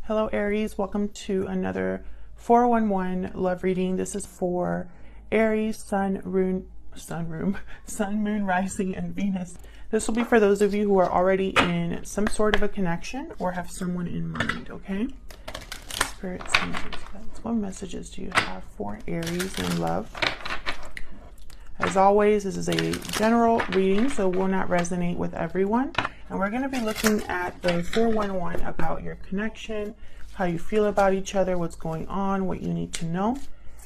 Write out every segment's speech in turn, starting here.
Hello Aries, welcome to another 411 love reading. This is for Aries, Sun, Moon, Rising, and Venus. This will be for those of you who are already in some sort of a connection or have someone in mind, okay? Spirit, what messages do you have for Aries in love? As always, this is a general reading, so will not resonate with everyone. And we're going to be looking at the 411 about your connection, how you feel about each other, what's going on, what you need to know,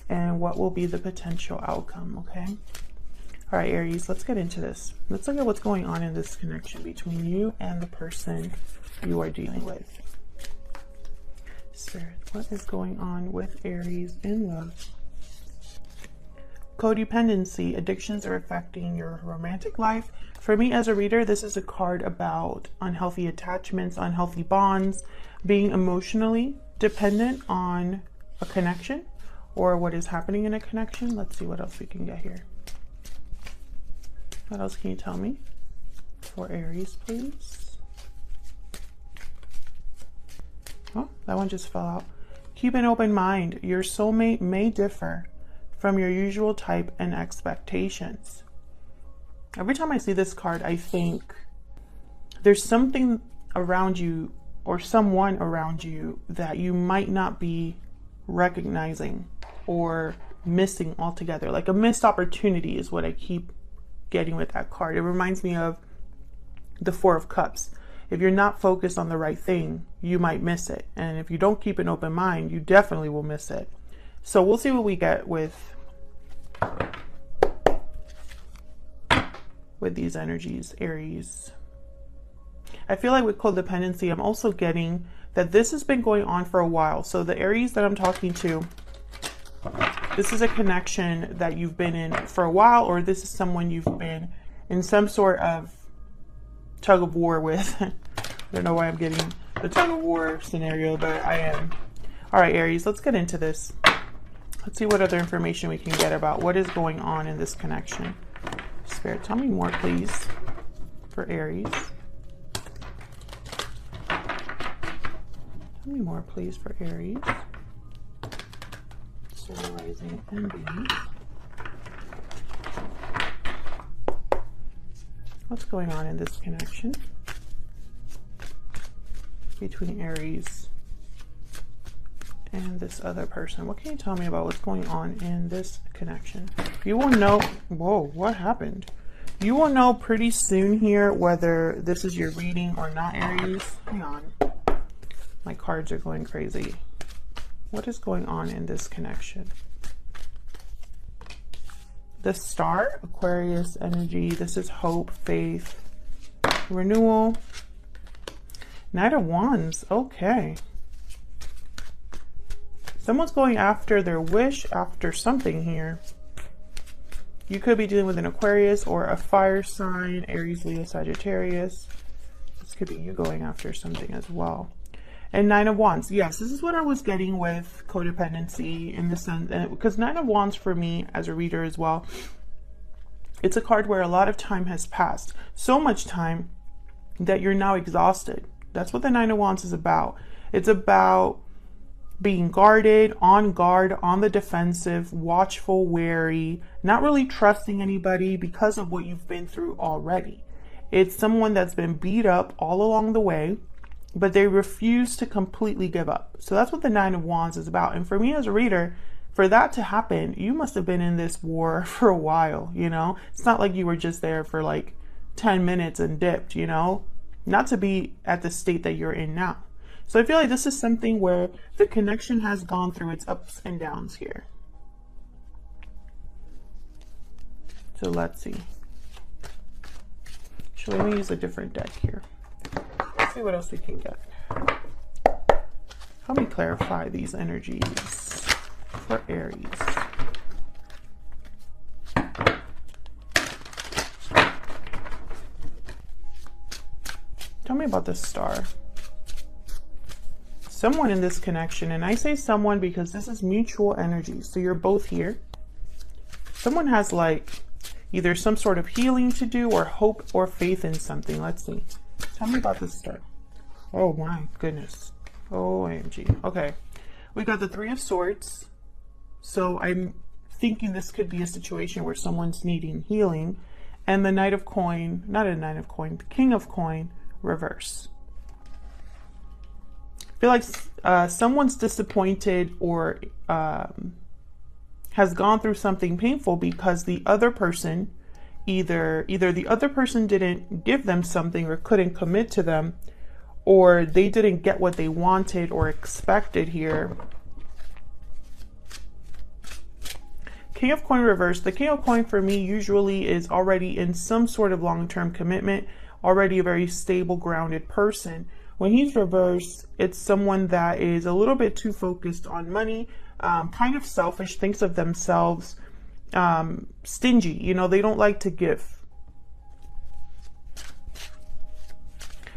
and what will be the potential outcome, okay? All right, Aries, let's get into this. Let's look at what's going on in this connection between you and the person you are dealing with. Spirit, what is going on with Aries in love? Codependency, addictions are affecting your romantic life. For me as a reader, this is a card about unhealthy attachments, unhealthy bonds, being emotionally dependent on a connection or what is happening in a connection. Let's see what else we can get here. What else can you tell me for Aries, please? Oh, that one just fell out. Keep an open mind. Your soulmate may differ from your usual type and expectations. Every time I see this card, I think there's something around you or someone around you that you might not be recognizing or missing altogether. Like a missed opportunity is what I keep getting with that card. It reminds me of the Four of Cups. If you're not focused on the right thing, you might miss it. And if you don't keep an open mind, you definitely will miss it. So we'll see what we get with these energies, Aries. I feel like with codependency, I'm also getting that this has been going on for a while. So the Aries that I'm talking to, this is a connection that you've been in for a while, or this is someone you've been in some sort of tug of war with. I don't know why I'm getting the tug of war scenario, but I am. All right, Aries, let's get into this. Let's see what other information we can get about what is going on in this connection. Spirit, tell me more, please, for Aries. Tell me more, please, for Aries. Sun, Rising, and Venus. What's going on in this connection between Aries and this other person? What can you tell me about what's going on in this connection? You will know, whoa, what happened? You will know pretty soon here whether this is your reading or not, Aries. Hang on. My cards are going crazy. What is going on in this connection? The Star, Aquarius energy. This is hope, faith, renewal. Knight of Wands. Okay. Someone's going after their wish, after something here. You could be dealing with an Aquarius or a fire sign, Aries, Leo, Sagittarius. This could be you going after something as well. And Nine of Wands. Yes, this is what I was getting with codependency in the sense, because Nine of Wands for me as a reader as well, it's a card where a lot of time has passed. So much time that you're now exhausted. That's what the Nine of Wands is about. It's about being guarded, on guard, on the defensive, watchful, wary, not really trusting anybody because of what you've been through already. It's someone that's been beat up all along the way, but they refuse to completely give up. So that's what the Nine of Wands is about. And for me as a reader, for that to happen, you must have been in this war for a while, you know? It's not like you were just there for like 10 minutes and dipped, you know? Not to be at the state that you're in now. So I feel like this is something where the connection has gone through its ups and downs here. So let's see. Let me use a different deck here. Let's see what else we can get. Help me clarify these energies for Aries. Tell me about the Star. Someone in this connection, and I say someone because this is mutual energy, so you're both here. Someone has like either some sort of healing to do or hope or faith in something. Let's see. Tell me about this Star. Oh my goodness. OMG. Okay. We got the Three of Swords. So I'm thinking this could be a situation where someone's needing healing. And the Knight of Coin, not a Knight of Coin, the King of Coin, reverse. I feel like someone's disappointed or has gone through something painful because the other person, either the other person didn't give them something or couldn't commit to them, or they didn't get what they wanted or expected here. King of Coin reverse. The King of Coin for me usually is already in some sort of long-term commitment, already a very stable, grounded person. When he's reversed, it's someone that is a little bit too focused on money, kind of selfish, thinks of themselves, stingy. You know, they don't like to give.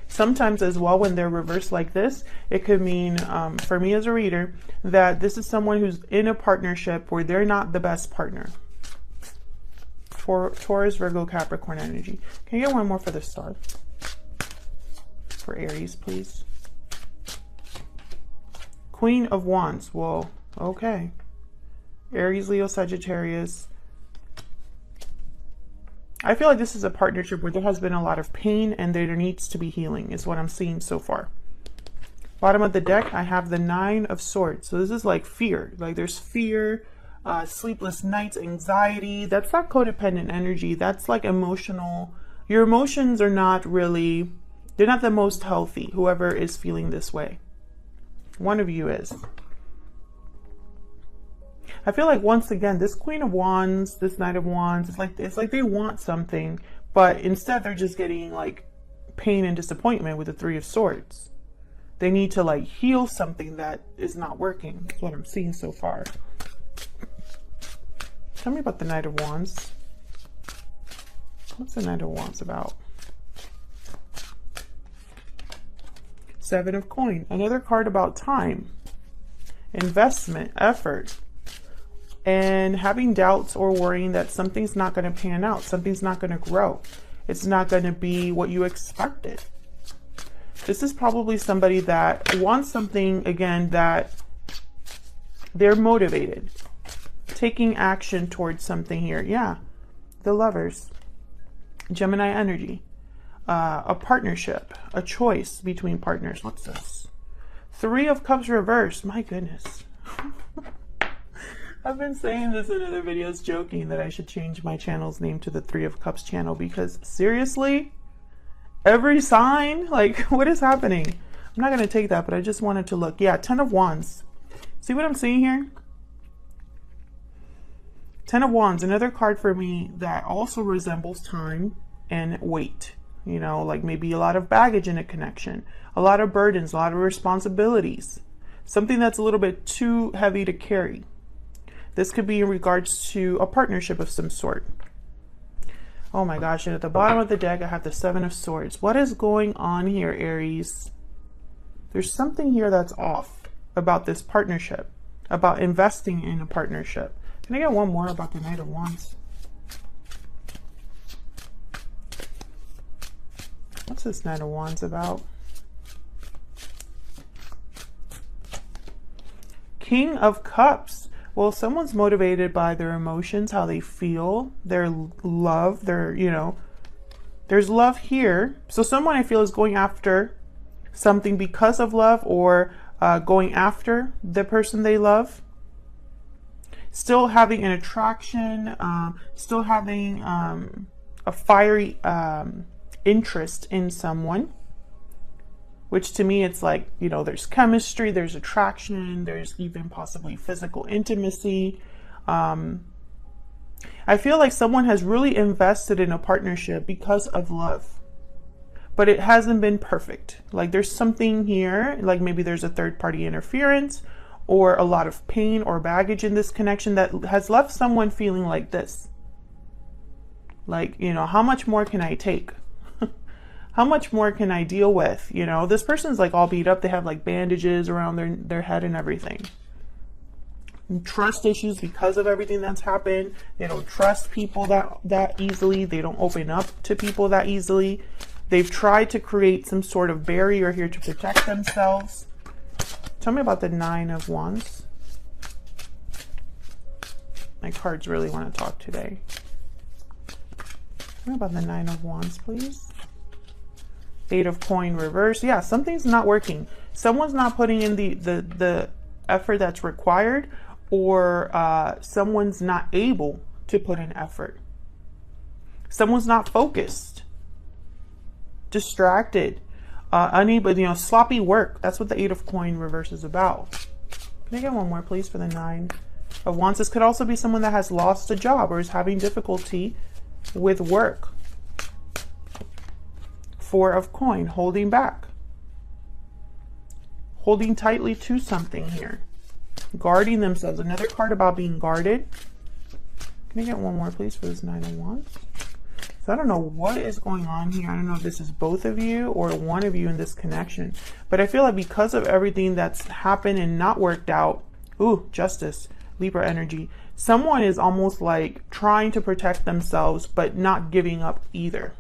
Sometimes as well, when they're reversed like this, it could mean, for me as a reader, that this is someone who's in a partnership where they're not the best partner. For Taurus, Virgo, Capricorn energy. Can you get one more for the star? For Aries, please. Queen of Wands. Whoa. Okay. Aries, Leo, Sagittarius. I feel like this is a partnership where there has been a lot of pain and there needs to be healing is what I'm seeing so far. Bottom of the deck, I have the Nine of Swords. So this is like fear. Like there's fear, sleepless nights, anxiety. That's not codependent energy. That's like emotional. Your emotions are not really, they're not the most healthy, whoever is feeling this way. One of you is. I feel like once again, this Queen of Wands, this Knight of Wands, it's like they want something, but instead they're just getting like pain and disappointment with the Three of Swords. They need to like heal something that is not working. That's what I'm seeing so far. Tell me about the Knight of Wands. What's the Knight of Wands about? Seven of Coin. Another card about time, investment, effort, and having doubts or worrying that something's not going to pan out. Something's not going to grow. It's not going to be what you expected. This is probably somebody that wants something, again, that they're motivated. Taking action towards something here. Yeah. The Lovers. Gemini energy. A partnership. A choice between partners. What's this? Three of Cups reversed. My goodness. I've been saying this in other videos, joking that I should change my channel's name to the Three of Cups channel, because seriously, every sign, like, what is happening? I'm not going to take that, but I just wanted to look. Yeah, Ten of Wands. See what I'm seeing here? Ten of Wands, another card for me that also resembles time and weight. You know, like maybe a lot of baggage in a connection, a lot of burdens, a lot of responsibilities, something that's a little bit too heavy to carry. This could be in regards to a partnership of some sort. Oh my gosh, and at the bottom of the deck, I have the Seven of Swords. What is going on here, Aries? There's something here that's off about this partnership, about investing in a partnership. Can I get one more about the Knight of Wands? What's this Knight of Wands about? King of Cups. Well, someone's motivated by their emotions, how they feel, their love, their, you know, there's love here. So someone I feel is going after something because of love, or going after the person they love. Still having an attraction, still having a fiery interest in someone. Which to me, it's like, you know, there's chemistry, there's attraction, there's even possibly physical intimacy. I feel like someone has really invested in a partnership because of love, but it hasn't been perfect. Like there's something here, like maybe there's a third party interference or a lot of pain or baggage in this connection that has left someone feeling like this. Like, you know, how much more can I take? How much more can I deal with? You know, this person's like all beat up. They have like bandages around their head and everything. And trust issues because of everything that's happened. They don't trust people that easily. They don't open up to people that easily. They've tried to create some sort of barrier here to protect themselves. Tell me about the Nine of Wands. My cards really want to talk today. Tell me about the Nine of Wands, please. Eight of Coin reverse. Yeah, something's not working. Someone's not putting in the effort that's required, or someone's not able to put in effort. Someone's not focused, distracted, unable, you know, sloppy work. That's what the Eight of Coin reverse is about. Can I get one more, please, for the Nine of Wands? This could also be someone that has lost a job or is having difficulty with work. Four of Coin, holding back, holding tightly to something here, guarding themselves. Another card about being guarded. Can I get one more, please, for this Nine of Wands? So I don't know what is going on here. I don't know if this is both of you or one of you in this connection, but I feel like because of everything that's happened and not worked out, ooh, Justice, Libra energy, someone is almost like trying to protect themselves, but not giving up either.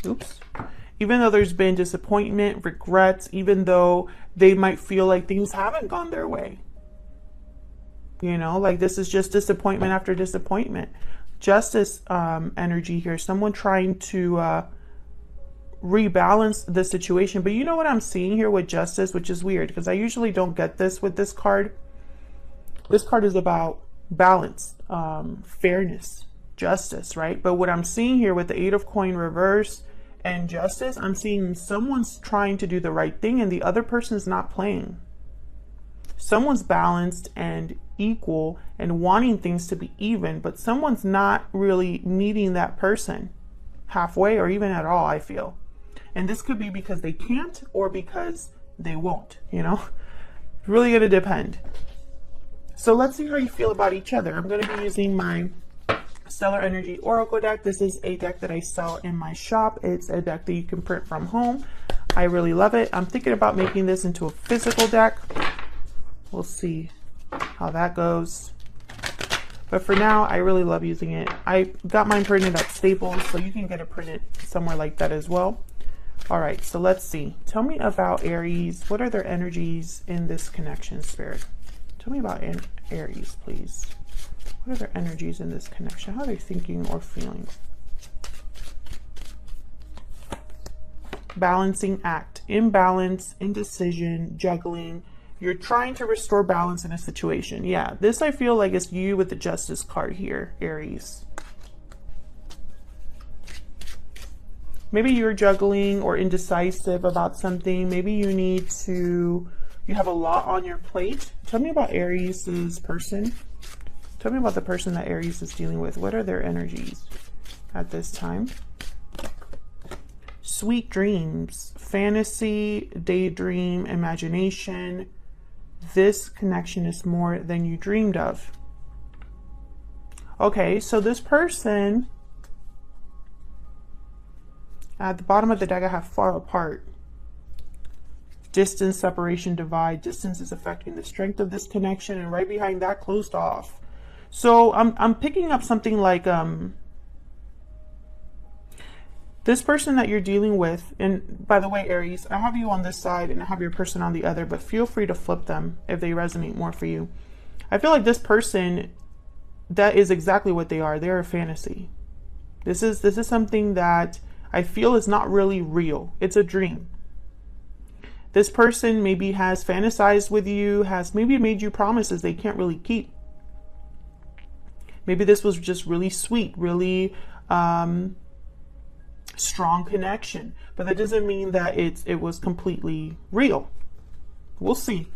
Oops. Even though there's been disappointment, regrets, even though they might feel like things haven't gone their way. You know, like this is just disappointment after disappointment. Justice energy here. Someone trying to rebalance the situation. But you know what I'm seeing here with Justice, which is weird because I usually don't get this with this card. This card is about balance, fairness, justice, right? But what I'm seeing here with the Eight of Coin reverse and Justice, I'm seeing someone's trying to do the right thing and the other person is not playing. Someone's balanced and equal and wanting things to be even, but someone's not really meeting that person halfway or even at all, I feel. And this could be because they can't or because they won't, you know? It's really going to depend. So let's see how you feel about each other. I'm going to be using my Stellar Energy Oracle deck. This is a deck that I sell in my shop. It's a deck that you can print from home. I really love it. I'm thinking about making this into a physical deck. We'll see how that goes. But for now, I really love using it. I got mine printed at Staples, so you can get it printed somewhere like that as well. All right, so let's see. Tell me about Aries. What are their energies in this connection, Spirit? Tell me about Aries, please. What are their energies in this connection? How are they thinking or feeling? Balancing act. Imbalance, indecision, juggling. You're trying to restore balance in a situation. Yeah, this I feel like is you with the Justice card here, Aries. Maybe you're juggling or indecisive about something. Maybe you have a lot on your plate. Tell me about Aries's person. Tell me about the person that Aries is dealing with. What are their energies at this time? Sweet dreams, fantasy, daydream, imagination. This connection is more than you dreamed of. Okay, so this person, at the bottom of the deck, I have far apart. Distance, separation, divide. Distance is affecting the strength of this connection, and right behind that, closed off. So I'm picking up something like this person that you're dealing with, and by the way, Aries, I have you on this side and I have your person on the other, but feel free to flip them if they resonate more for you. I feel like this person, that is exactly what they are. They're a fantasy. This is something that I feel is not really real. It's a dream. This person maybe has fantasized with you, has maybe made you promises they can't really keep. Maybe this was just really sweet, really strong connection, but that doesn't mean that it was completely real. We'll see.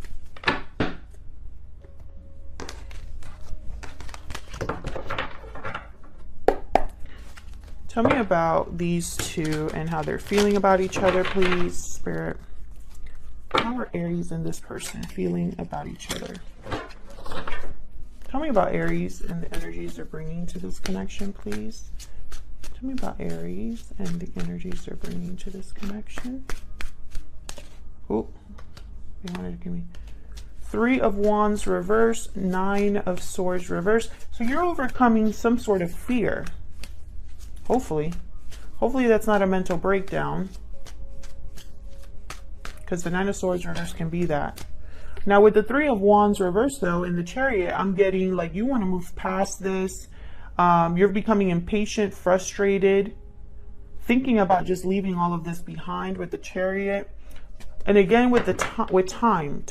Tell me about these two and how they're feeling about each other, please, Spirit. How are Aries and this person feeling about each other? Tell me about Aries and the energies they're bringing to this connection, please. Tell me about Aries and the energies they're bringing to this connection. Oh, they wanted to give me Three of Wands reverse, Nine of Swords reverse. So you're overcoming some sort of fear. Hopefully. Hopefully that's not a mental breakdown. because the Nine of Swords reverse can be that. Now with the Three of Wands reverse though, in the Chariot, I'm getting like you want to move past this. You're becoming impatient, frustrated, thinking about just leaving all of this behind with the Chariot. And again with the time.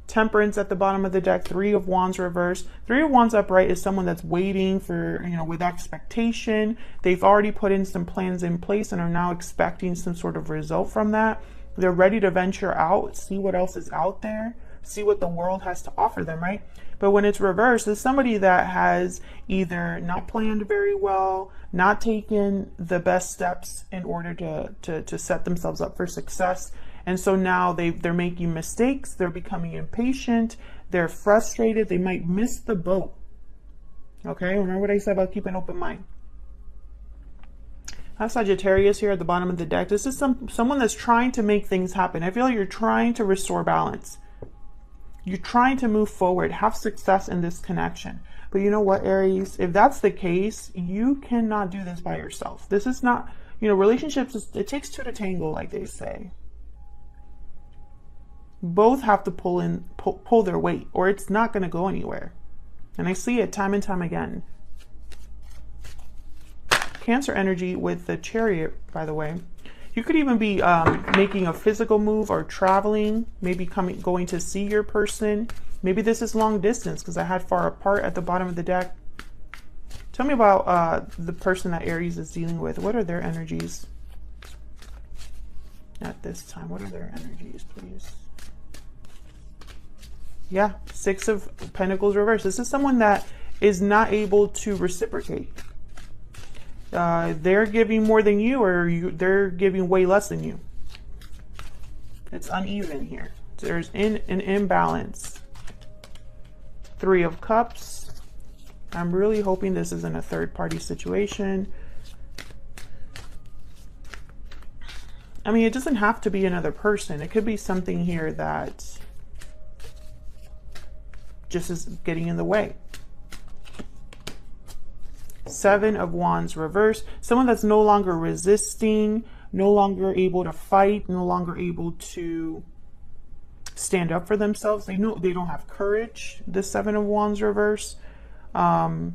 Temperance at the bottom of the deck, Three of Wands reverse. Three of Wands upright is someone that's waiting for, you know, with expectation. They've already put in some plans in place and are now expecting some sort of result from that. They're ready to venture out, see what else is out there, see what the world has to offer them, right? But when it's reversed, it's somebody that has either not planned very well, not taken the best steps in order to set themselves up for success. And so now they're making mistakes, they're becoming impatient, they're frustrated, they might miss the boat. Okay, remember what I said about keeping an open mind. I have Sagittarius here at the bottom of the deck. This is someone that's trying to make things happen. I feel like you're trying to restore balance. You're trying to move forward, have success in this connection. But you know what, Aries? If that's the case, you cannot do this by yourself. This is not, you know, relationships, it takes two to tango, like they say. Both have to pull their weight, or it's not going to go anywhere. And I see it time and time again. Cancer energy with the Chariot, by the way. You could even be making a physical move or traveling, maybe going to see your person. Maybe this is long distance because I had far apart at the bottom of the deck. Tell me about the person that Aries is dealing with. What are their energies at this time? What are their energies, please? Yeah, Six of Pentacles reverse. This is someone that is not able to reciprocate. They're giving more than you, or they're giving way less than you. It's uneven here. There's an imbalance. Three of Cups. I'm really hoping this isn't a third-party situation. I mean, it doesn't have to be another person. It could be something here that just is getting in the way. Seven of Wands reverse. Someone that's no longer resisting, no longer able to fight, no longer able to stand up for themselves. They know they don't have courage. The Seven of Wands reverse. Or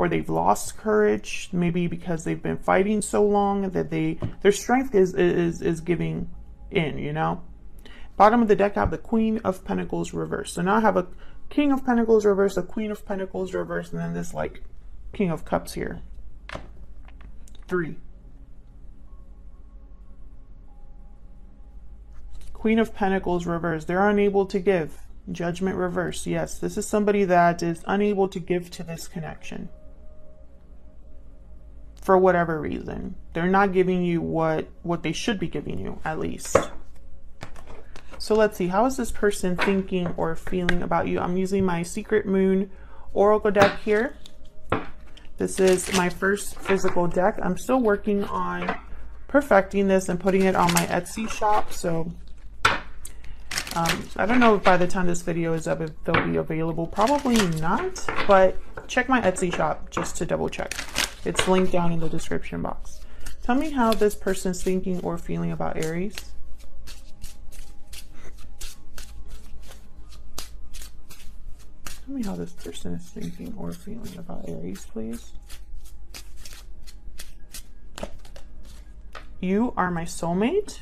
they've lost courage, maybe because they've been fighting so long that their strength is giving in, you know. Bottom of the deck, I have the Queen of Pentacles reverse. So now I have a King of Pentacles reverse, a Queen of Pentacles reverse, and then this like King of Cups here. Three. Queen of Pentacles reverse. They're unable to give. Judgment reverse. Yes, this is somebody that is unable to give to this connection. For whatever reason. They're not giving you what they should be giving you, at least. So let's see, how is this person thinking or feeling about you? I'm using my Secret Moon Oracle deck here. This is my first physical deck. I'm still working on perfecting this and putting it on my Etsy shop. So I don't know if by the time this video is up, if they'll be available. Probably not, but check my Etsy shop just to double check. It's linked down in the description box. Tell me how this person's thinking or feeling about Aries. Tell me how this person is thinking or feeling about Aries, please. You are my soulmate.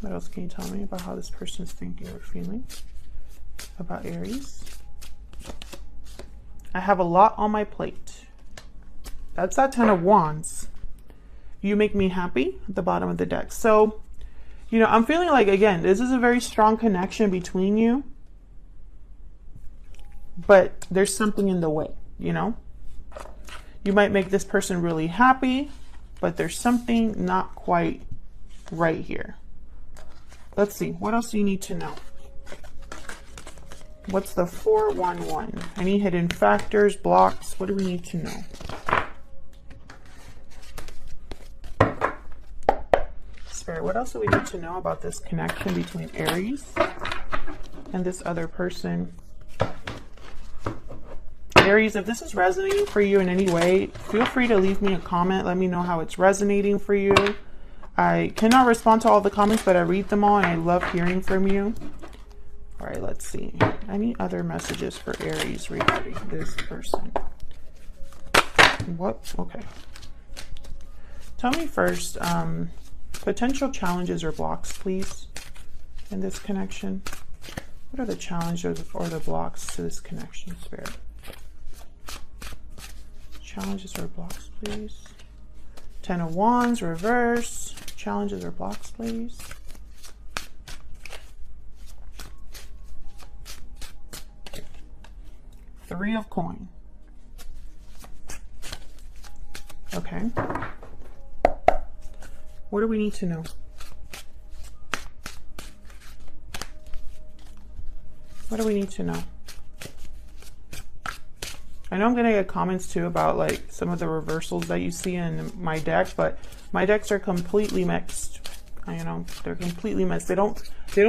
What else can you tell me about how this person is thinking or feeling about Aries? I have a lot on my plate. That's that Ten of Wands. You make me happy at the bottom of the deck. So, you know, I'm feeling like, again, this is a very strong connection between you. But there's something in the way, you know? You might make this person really happy, but there's something not quite right here. Let's see, what else do you need to know? What's the 411? Any hidden factors, blocks? What do we need to know? Spirit, what else do we need to know about this connection between Aries and this other person? Aries, if this is resonating for you in any way, feel free to leave me a comment. Let me know how it's resonating for you. I cannot respond to all the comments, but I read them all and I love hearing from you. All right, let's see. Any other messages for Aries regarding this person? What? Okay. Tell me first, potential challenges or blocks, please, in this connection. What are the challenges or the blocks to this connection, Spirit? Challenges or blocks, please. 10 of Wands, reverse. Challenges or blocks, please. Three of Coin. Okay. What do we need to know? What do we need to know? I know I'm going to get comments too about like some of the reversals that you see in my deck, but my decks are completely mixed. You know, they're completely mixed. They don't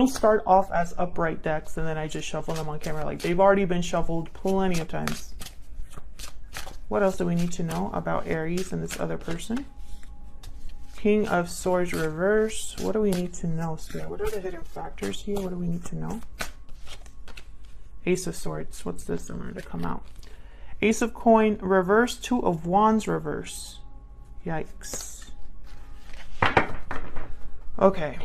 start off as upright decks and then I just shuffle them on camera. Like, they've already been shuffled plenty of times. What else do we need to know about Aries and this other person? King of Swords reverse. What do we need to know, Spirit? What are the hidden factors here? What do we need to know? Ace of Swords. What's this in order to come out? Ace of Coin reverse. Two of Wands reverse. Yikes. Okay.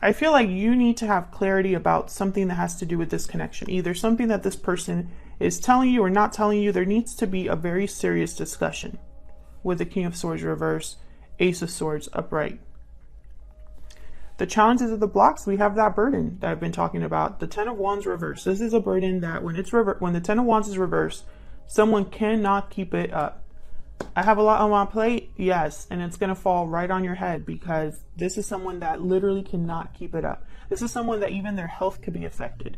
I feel like you need to have clarity about something that has to do with this connection. Either something that this person is telling you or not telling you. There needs to be a very serious discussion with the King of Swords reverse, Ace of Swords upright. The challenges of the blocks, we have that burden that I've been talking about. The 10 of Wands reverse. This is a burden that when the 10 of Wands is reversed, someone cannot keep it up. I have a lot on my plate, yes, and it's going to fall right on your head because this is someone that literally cannot keep it up. This is someone that even their health could be affected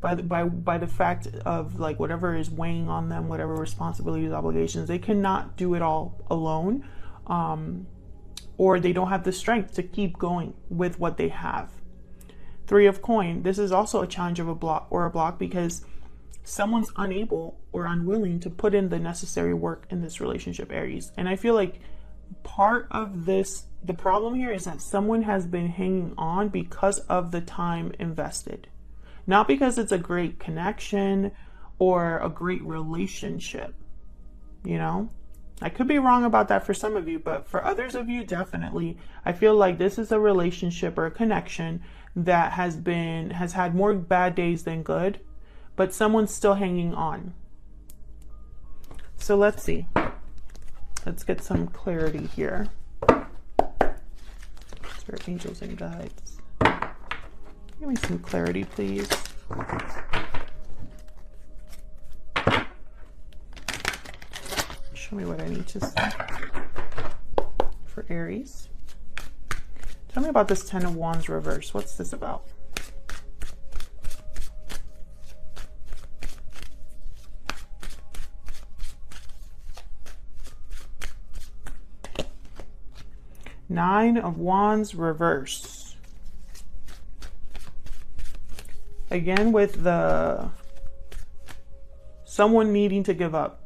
by the fact of like whatever is weighing on them, whatever responsibilities, obligations. They cannot do it all alone, or they don't have the strength to keep going with what they have. Three of Coin. This is also a challenge of a block because someone's unable or unwilling to put in the necessary work in this relationship, Aries. And I feel like part of this, the problem here is that someone has been hanging on because of the time invested. Not because it's a great connection or a great relationship, you know? I could be wrong about that for some of you, but for others of you, definitely. I feel like this is a relationship or a connection that has had more bad days than good, but someone's still hanging on. So let's see. Let's get some clarity here. Spirit, angels, and guides. Give me some clarity, please. Show me what I need to see for Aries. Tell me about this 10 of Wands reverse. What's this about? Nine of Wands reverse. Again with the someone needing to give up.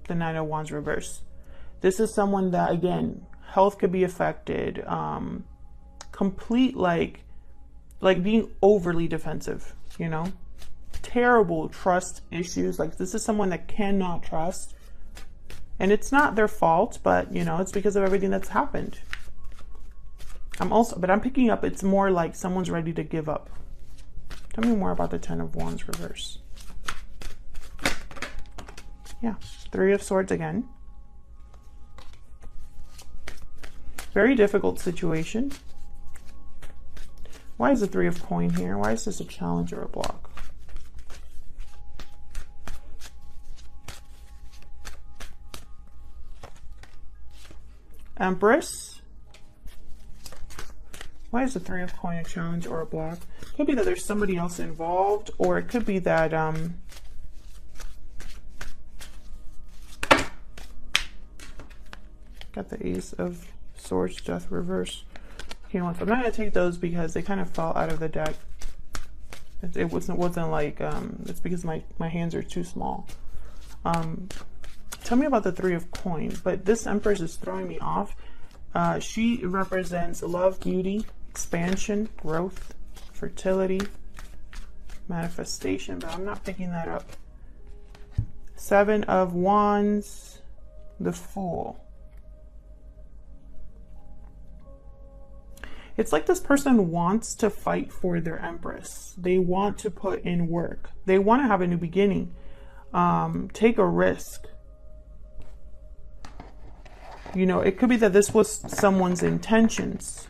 The Nine of Wands reverse. This is someone that, again, health could be affected. Complete like being overly defensive, you know? Terrible trust issues. Like, this is someone that cannot trust. And it's not their fault, but, you know, it's because of everything that's happened. But I'm picking up, it's more like someone's ready to give up. Tell me more about the 10 of Wands reverse. Yeah, Three of Swords again. Very difficult situation. Why is the Three of Coin here? Why is this a challenge or a block? Empress. Why is the Three of Coin a challenge or a block? It could be that there's somebody else involved, or it could be that got the Ace of Swords, Death reverse. Okay, I'm not gonna take those because they kind of fell out of the deck. It wasn't like it's because my hands are too small. Tell me about the Three of Coins. But this Empress is throwing me off. She represents love, beauty, expansion, growth, fertility, manifestation, but I'm not picking that up. Seven of Wands, the Fool. It's like this person wants to fight for their Empress. They want to put in work. They want to have a new beginning. Take a risk. You know, it could be that this was someone's intentions.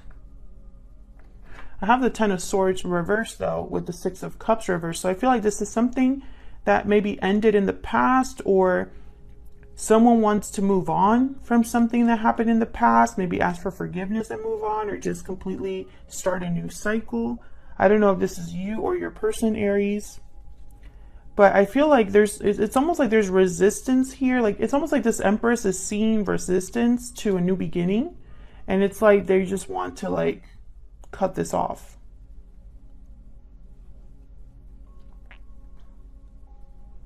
I have the Ten of Swords reversed though, with the Six of Cups reversed. So I feel like this is something that maybe ended in the past, or someone wants to move on from something that happened in the past, maybe ask for forgiveness and move on, or just completely start a new cycle. I don't know if this is you or your person, Aries. But I feel like it's almost like there's resistance here. Like, it's almost like this Empress is seeing resistance to a new beginning. And it's like they just want to, like, cut this off.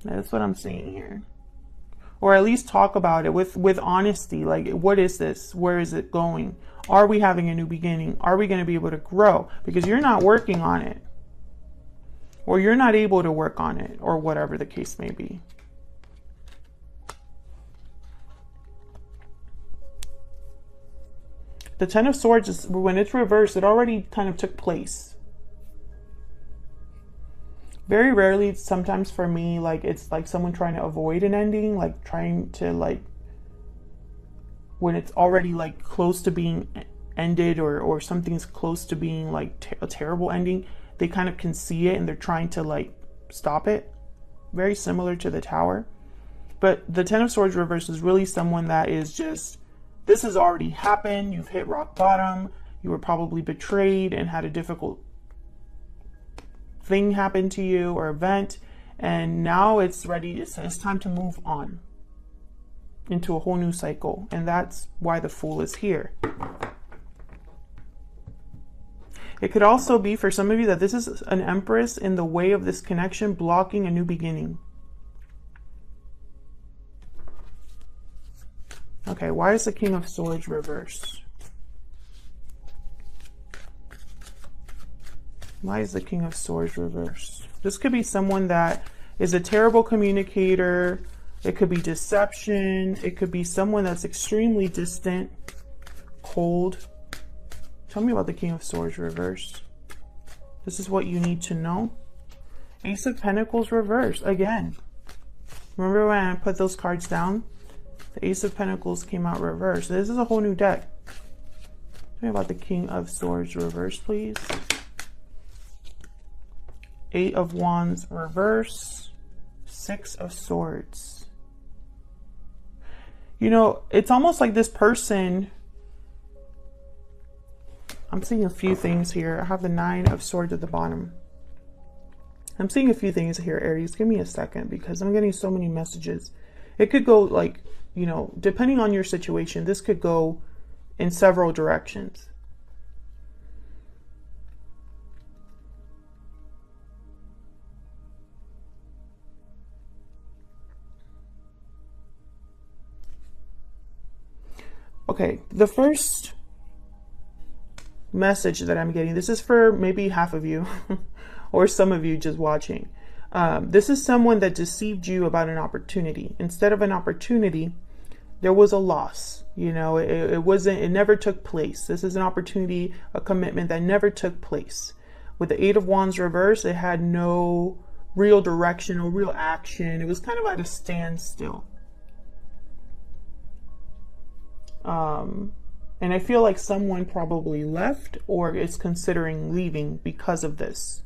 That's what I'm seeing here. Or at least talk about it with honesty. Like, what is this? Where is it going? Are we having a new beginning? Are we going to be able to grow? Because you're not working on it. Or you're not able to work on it. Or whatever the case may be. The Ten of Swords, is, when it's reversed, it already kind of took place. Very rarely, sometimes for me, like, it's like someone trying to avoid an ending, like trying to, like, when it's already like close to being ended, or something's close to being like a terrible ending, they kind of can see it and they're trying to like stop it. Very similar to the Tower. But the Ten of Swords reverse is really someone that is just, this has already happened. You've hit rock bottom. You were probably betrayed and had a difficult thing happen to you, or event, and now it's ready. It's time to move on into a whole new cycle, and that's why the Fool is here. It could also be for some of you that this is an Empress in the way of this connection, blocking a new beginning. Okay, why is the King of Swords reversed? Why is the King of Swords reversed? This could be someone that is a terrible communicator. It could be deception. It could be someone that's extremely distant, cold. Tell me about the King of Swords reversed. This is what you need to know. Ace of Pentacles reversed again. Remember when I put those cards down? The Ace of Pentacles came out reversed. This is a whole new deck. Tell me about the King of Swords reversed, please. Eight of Wands reverse, Six of Swords. You know, it's almost like this person, I'm seeing a few things here. I have the Nine of Swords at the bottom. I'm seeing a few things here, Aries. Give me a second because I'm getting so many messages. It could go like, you know, depending on your situation, this could go in several directions. Okay, the first message that I'm getting, this is for maybe half of you or some of you just watching. This is someone that deceived you about an opportunity. Instead of an opportunity, there was a loss. You know, it never took place. This is an opportunity, a commitment that never took place. With the Eight of Wands reverse, it had no real direction, no real action. It was kind of at a standstill. And I feel like someone probably left or is considering leaving because of this.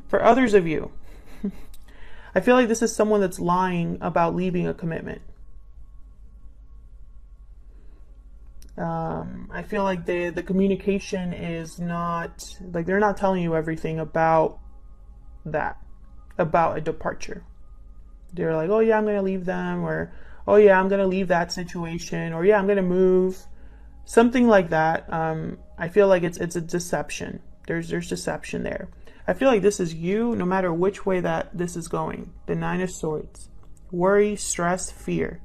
For others of you, I feel like this is someone that's lying about leaving a commitment. I feel like the communication is not, like they're not telling you everything about that, about a departure. They're like, oh yeah, I'm going to leave them, or oh yeah, I'm going to leave that situation, or yeah, I'm going to move. Something like that. I feel like it's a deception. There's deception there. I feel like this is you, no matter which way that this is going. The Nine of Swords. Worry, stress, fear.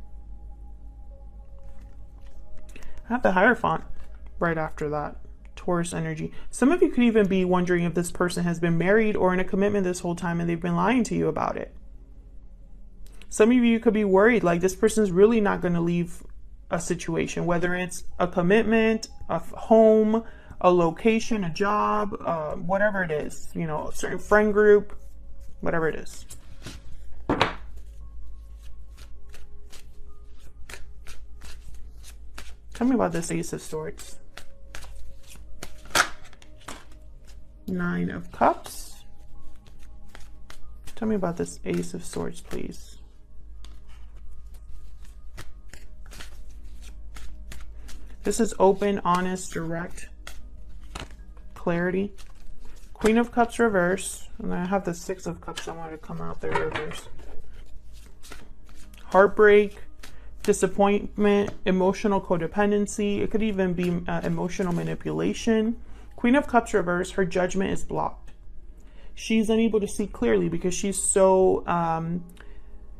I have the Hierophant right after that. Taurus energy. Some of you could even be wondering if this person has been married or in a commitment this whole time and they've been lying to you about it. Some of you could be worried like this person's really not going to leave a situation, whether it's a commitment, a home, a location, a job, whatever it is, you know, a certain friend group, whatever it is. Tell me about this Ace of Swords. Nine of Cups. Tell me about this Ace of Swords, please. This is open, honest, direct clarity. Queen of Cups reverse. And I have the Six of Cups. I want to come out there reverse. Heartbreak, disappointment, emotional codependency. It could even be emotional manipulation. Queen of Cups reverse, her judgment is blocked. She's unable to see clearly because she's so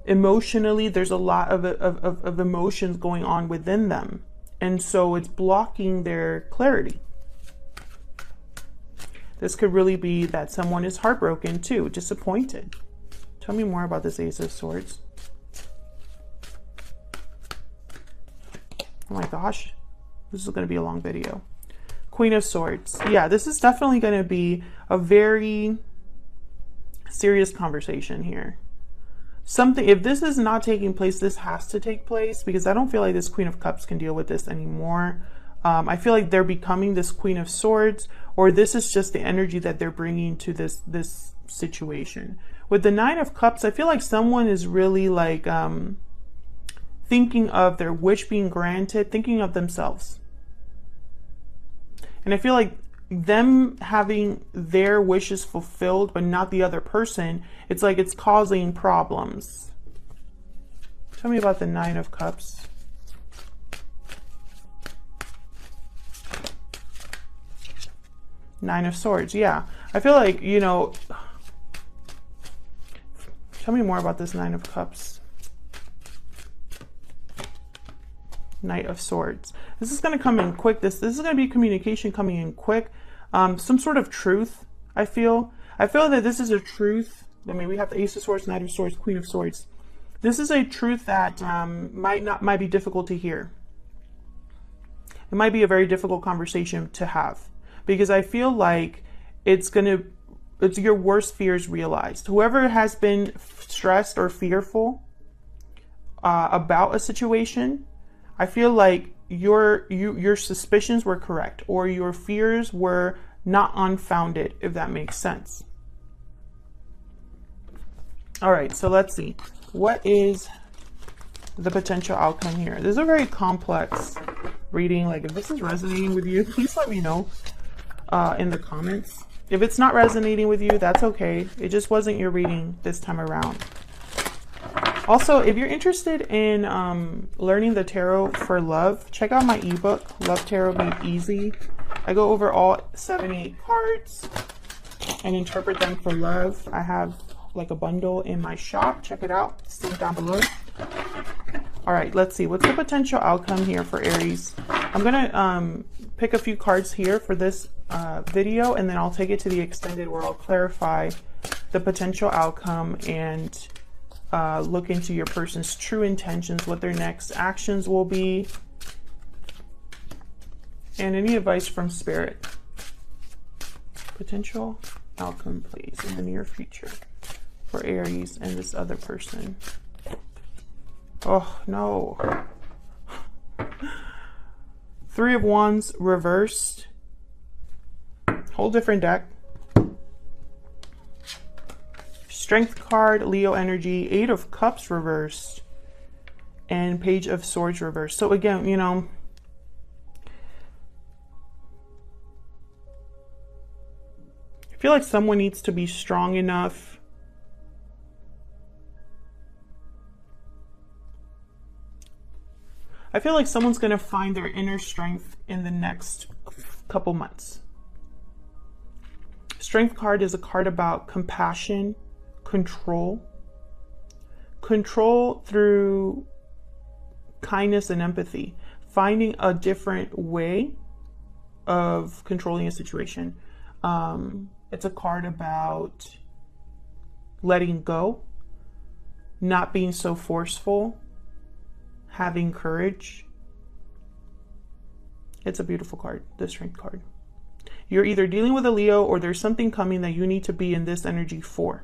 emotionally, there's a lot of emotions going on within them. And so it's blocking their clarity. This could really be that someone is heartbroken too, disappointed. Tell me more about this Ace of Swords. Oh my gosh, this is going to be a long video. Queen of Swords. Yeah, this is definitely going to be a very serious conversation here. Something, if this is not taking place, this has to take place because I don't feel like this Queen of Cups can deal with this anymore. I feel like they're becoming this Queen of Swords, or this is just the energy that they're bringing to this situation. With the Nine of Cups, I feel like someone is really like thinking of their wish being granted, thinking of themselves. And I feel like them having their wishes fulfilled, but not the other person, it's like it's causing problems. Tell me about the Nine of Cups. Nine of Swords, yeah. I feel like, you know, tell me more about this Nine of Cups. Knight of Swords. This is going to come in quick. This is going to be communication coming in quick. Some sort of truth, I feel. I feel that this is a truth. I mean, we have the Ace of Swords, Knight of Swords, Queen of Swords. This is a truth that might be difficult to hear. It might be a very difficult conversation to have because I feel like it's your worst fears realized. Whoever has been stressed or fearful about a situation, I feel like your suspicions were correct, or your fears were not unfounded, if that makes sense. All right, so let's see. What is the potential outcome here? This is a very complex reading. Like, if this is resonating with you, please let me know in the comments. If it's not resonating with you, that's okay. It just wasn't your reading this time around. Also, if you're interested in learning the tarot for love, check out my ebook, Love Tarot Made Easy. I go over all 78 cards and interpret them for love. I have like a bundle in my shop. Check it out. It's linked down below. All right, let's see. What's the potential outcome here for Aries? I'm going to pick a few cards here for this video, and then I'll take it to the extended where I'll clarify the potential outcome and look into your person's true intentions, what their next actions will be, and any advice from Spirit. Potential outcome, please, in the near future for Aries and this other person. Oh, no. Three of Wands reversed. Whole different deck. Strength card, Leo energy, Eight of Cups reversed, and Page of Swords reversed. So again, you know, I feel like someone needs to be strong enough I feel like someone's going to find their inner strength in the next couple months. Strength card is a card about compassion, control through kindness and empathy, finding a different way of controlling a situation. It's a card about letting go, not being so forceful, having courage. It's a beautiful card, the Strength card. You're either dealing with a Leo or there's something coming that you need to be in this energy for.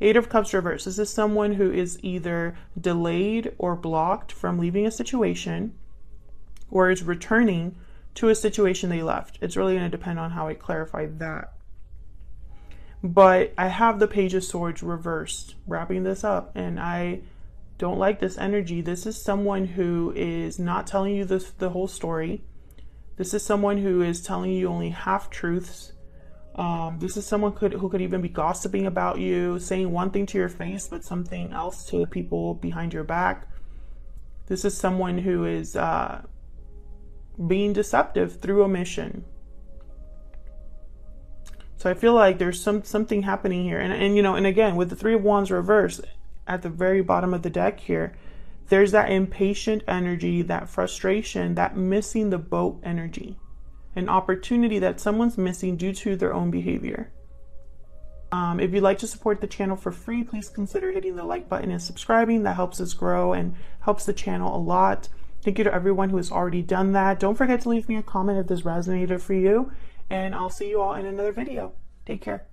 Eight of Cups reverse. This is someone who is either delayed or blocked from leaving a situation or is returning to a situation they left. It's really going to depend on how I clarify that. But I have the Page of Swords reversed, wrapping this up, and I don't like this energy. This is someone who is not telling you the whole story. This is someone who is telling you only half truths. This is someone who could even be gossiping about you, saying one thing to your face, but something else to the people behind your back. This is someone who is being deceptive through omission. So I feel like there's something happening here. And you know, and again, with the Three of Wands reversed at the very bottom of the deck here, there's that impatient energy, that frustration, that missing the boat energy. An opportunity that someone's missing due to their own behavior. If you'd like to support the channel for free, please consider hitting the like button and subscribing. That helps us grow and helps the channel a lot. Thank you to everyone who has already done that. Don't forget to leave me a comment if this resonated for you. And I'll see you all in another video. Take care.